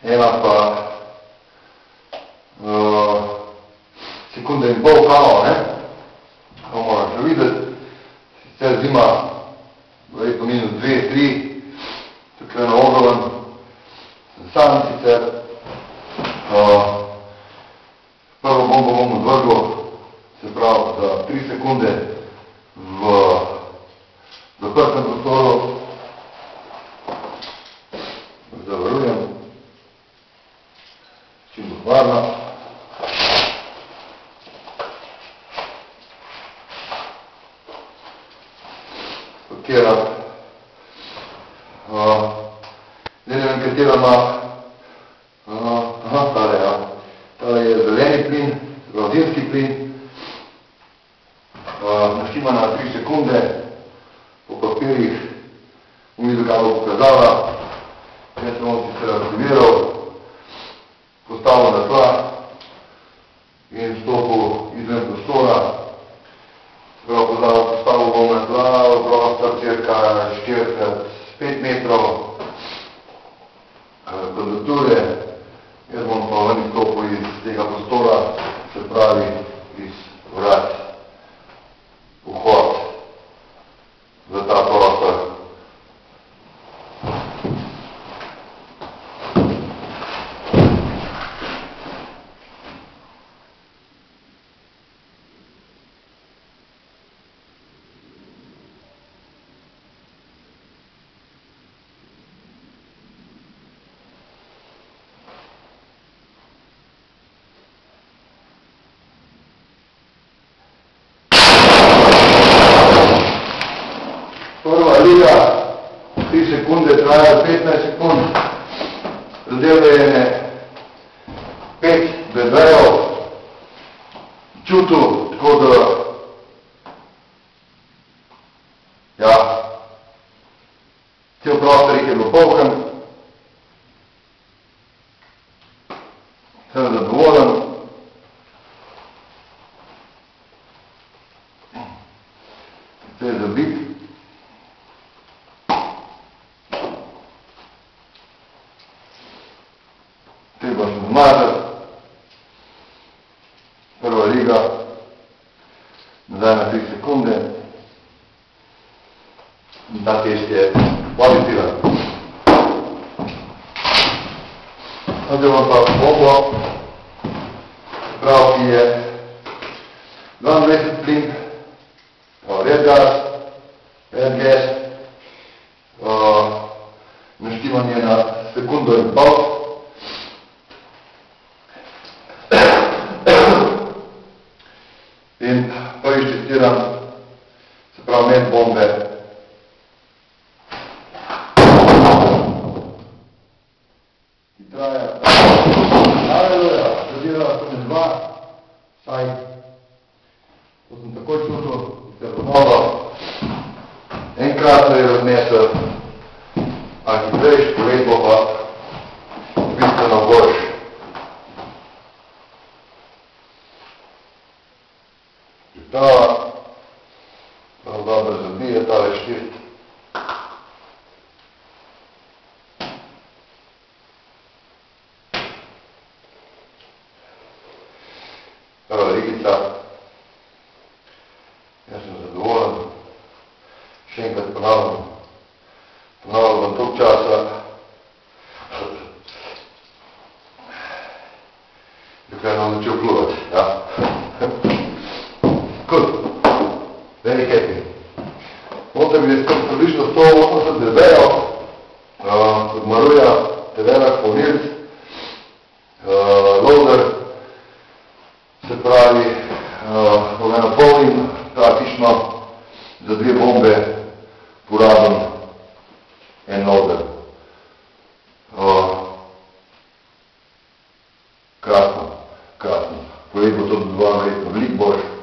ena pa sekunde in pol kano, ne? To moram še videti. Sicer zima, verjetno minus 2, 3, tako je na ogroven. Sem sam sicer. Prvo bombo bom odvrgel, se pravi za 3 sekunde v zaprtem prostoru. Zavarujem. Čim bo hvarno. Pakiram. Ne vem, katera ima. Tale, ja. Tale je zeleni plin, zimski plin. Naštima na 3 sekunde. Po papirjih mi kaj bo pokazala. Jaz sem sicer aktiviral, postavil na tla in stopil izven prostora. Postavil bom na tla v prostor cirka 4x5 metrov kvadrature. Jaz bom pa ven stopil iz tega prostora, se pravi iz vrat, vhod za ta prostor. Prva liga, 3 sekunde, traja 15 sekund. Zadevno je ne 5 bedvejev čutil, tako da ja, cel prostor jih je bil poln. Sem zadovoljen. To je zabit. Treba še zmazati. Prva liga, nazaj na 3 sekunde. In ta test je pozitiven. Zdaj bom pa bombo, prav, ki je 22 plin, red gas, naštimanje na sekundo in pol. In prvič testiram, se pravi, med bombe. Ki traja. Aleluja, zadirala sem 2, saj. To sem takoj čutil, ker ponovno. Enkrat se je raznesel, a hitrejš, poletbo pa bistveno boljš. Priprava, prav dobro zabije tale štirt. Prva ligica. Jaz sem zadovoljen. Še enkrat ponavljam. Ponavljam bom toliko časa, dokaj nam začel plovati. Ja. Good. Very happy. Noter mi je približno 180 dB, odmaruja teverak polnilc, loader, se pravi, ko ga napolnim, praktično za 2 bombe porabim en loader. Krasno, krasno. Polet bo to 2 verjetno veliko boljše.